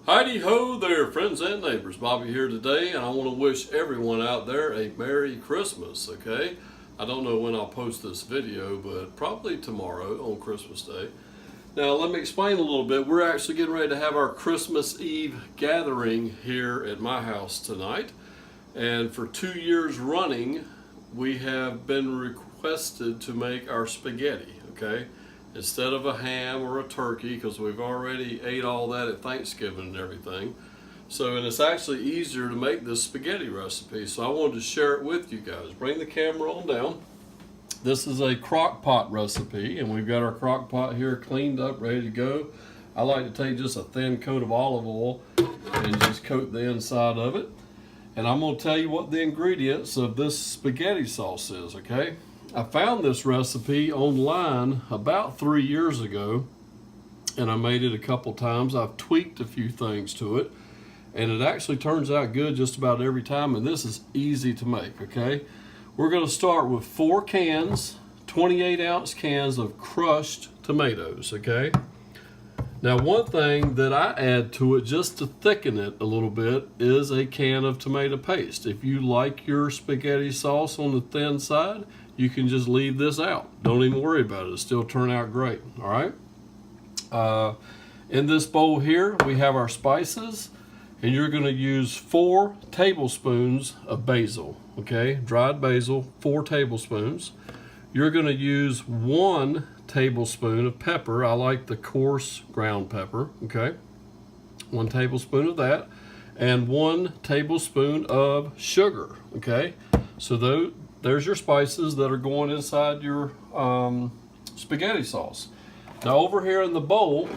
Heidi ho there, friends and neighbors. Bobby here today, and I want to wish everyone out there a Merry Christmas, okay? I don't know when I'll post this video, but probably tomorrow on Christmas Day. Now, let me explain a little bit. We're actually getting ready to have our Christmas Eve gathering here at my house tonight. And for 2 years running, we have been requested to make our spaghetti, okay? Instead of a ham or a turkey, because we've already ate all that at Thanksgiving and everything. And it's actually easier to make this spaghetti recipe. So I wanted to share it with you guys. Bring the camera on down. This is a Crockpot recipe, and we've got our Crockpot here cleaned up, ready to go. I like to take just a thin coat of olive oil and just coat the inside of it. And I'm going to tell you what the ingredients of this spaghetti sauce is, okay? I found this recipe online about 3 years ago, and I made it a couple times. I've tweaked a few things to it, and it actually turns out good just about every time, and this is easy to make, okay? We're going to start with 4 cans, 28-ounce cans of crushed tomatoes, okay? Now, one thing that I add to it just to thicken it a little bit is a can of tomato paste. If you like your spaghetti sauce on the thin side, you can just leave this out. Don't even worry about it. It'll still turn out great, all right? In this bowl here, we have our spices, and you're going to use 4 tablespoons of basil, okay? Dried basil, 4 tablespoons. You're going to use 1 tablespoon of pepper. I like the coarse ground pepper, okay? 1 tablespoon of that, and 1 tablespoon of sugar, okay? So there's your spices that are going inside your spaghetti sauce. Now over here in the bowl,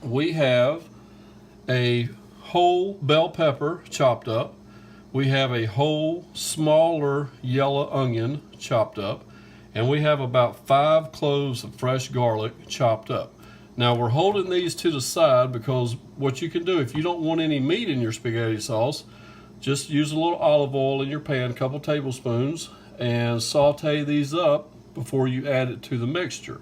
we have a whole bell pepper chopped up. We have a whole smaller yellow onion chopped up. And we have about 5 cloves of fresh garlic chopped up. Now we're holding these to the side because what you can do, if you don't want any meat in your spaghetti sauce, just use a little olive oil in your pan, a couple tablespoons, and saute these up before you add it to the mixture.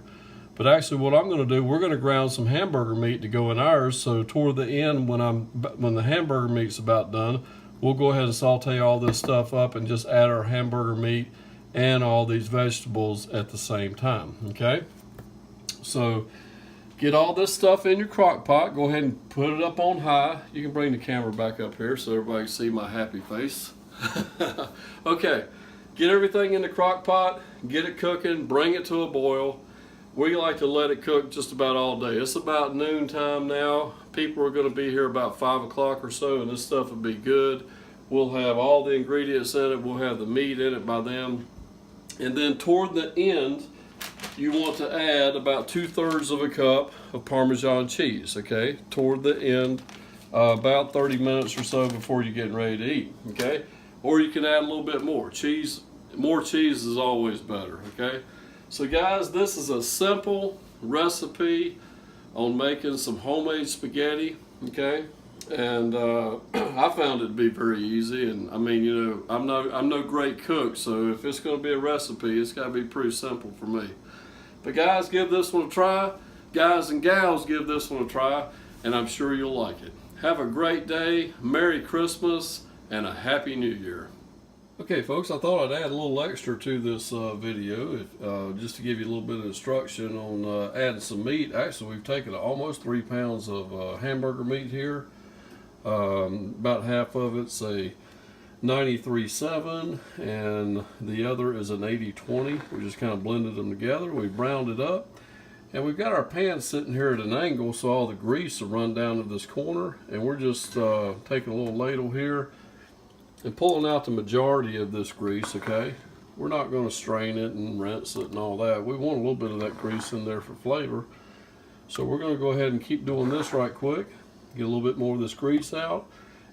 But actually what I'm going to do, we're going to ground some hamburger meat to go in ours, so toward the end when the hamburger meat's about done, we'll go ahead and saute all this stuff up and just add our hamburger meat and all these vegetables at the same time, okay? So get all this stuff in your crock pot. Go ahead and put it up on high. You can bring the camera back up here so everybody can see my happy face. Okay, get everything in the crock pot, get it cooking, bring it to a boil. We like to let it cook just about all day. It's about noon time now. People are going to be here about 5 o'clock or so, and this stuff will be good. We'll have all the ingredients in it. We'll have the meat in it by then. And then toward the end, you want to add about 2/3 of a cup of Parmesan cheese, okay? Toward the end, about 30 minutes or so before you're getting ready to eat, okay? Or you can add a little bit more. More cheese is always better, okay? So guys, this is a simple recipe on making some homemade spaghetti, okay? And I found it to be very easy, and I mean, you know, I'm no great cook, so if it's going to be a recipe, it's got to be pretty simple for me. But guys, give this one a try. Guys and gals, give this one a try, and I'm sure you'll like it. Have a great day, Merry Christmas, and a Happy New Year. Okay, folks, I thought I'd add a little extra to this video, just to give you a little bit of instruction on adding some meat. Actually, we've taken almost 3 pounds of hamburger meat here. About half of it's a 93.7 and the other is an 80/20. We just kind of blended them together. We browned it up, and we've got our pan sitting here at an angle so all the grease will run down to this corner, and we're just taking a little ladle here and pulling out the majority of this grease, okay? We're not going to strain it and rinse it and all that. We want a little bit of that grease in there for flavor. So we're going to go ahead and keep doing this right quick. Get a little bit more of this grease out,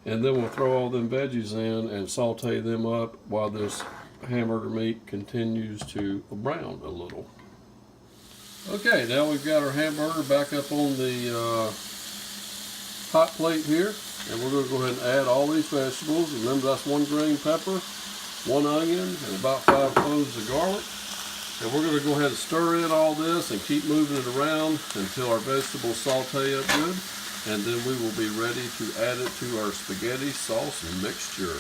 and then we'll throw all them veggies in and saute them up while this hamburger meat continues to brown a little. Okay, now we've got our hamburger back up on the hot plate here, and we're going to go ahead and add all these vegetables. Remember, that's 1 green pepper, 1 onion, and about 5 cloves of garlic. And we're going to go ahead and stir in all this and keep moving it around until our vegetables saute up good. and then we will be ready to add it to our spaghetti sauce mixture.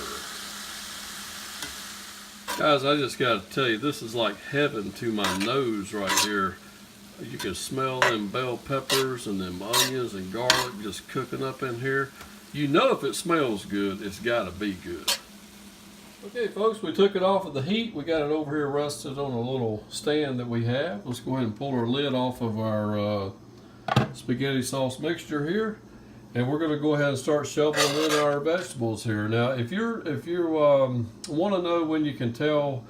Guys, I just got to tell you, this is like heaven to my nose right here. You can smell them bell peppers and them onions and garlic just cooking up in here. You know if it smells good, it's got to be good. Okay, folks, we took it off of the heat. We got it over here rested on a little stand that we have. Let's go ahead and pull our lid off of our spaghetti sauce mixture here, and we're going to go ahead and start shoveling in our vegetables here. Now, if you want to know when you can tell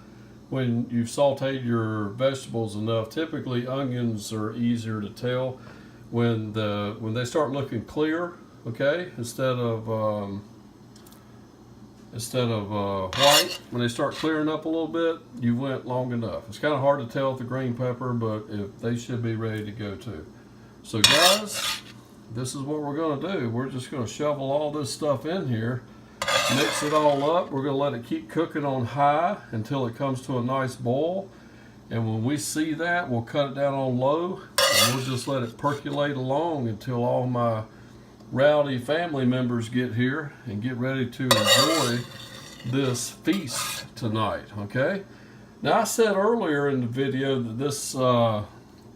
when you've sauteed your vegetables enough, typically onions are easier to tell when they start looking clear. Okay, instead of white, when they start clearing up a little bit, you went long enough. It's kind of hard to tell with the green pepper, but they should be ready to go too. So guys, this is what we're going to do. We're just going to shovel all this stuff in here, mix it all up. We're going to let it keep cooking on high until it comes to a nice boil. And when we see that, we'll cut it down on low, and we'll just let it percolate along until all my rowdy family members get here and get ready to enjoy this feast tonight. Okay, now I said earlier in the video that this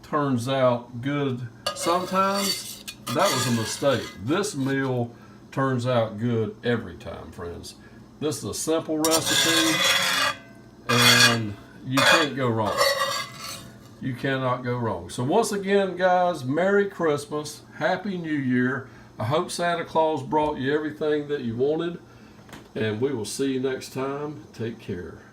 turns out good sometimes. That was a mistake. This meal turns out good every time, friends. This is a simple recipe and you can't go wrong. You cannot go wrong. So once again, guys, Merry Christmas, Happy New Year. I hope Santa Claus brought you everything that you wanted, and we will see you next time. Take care.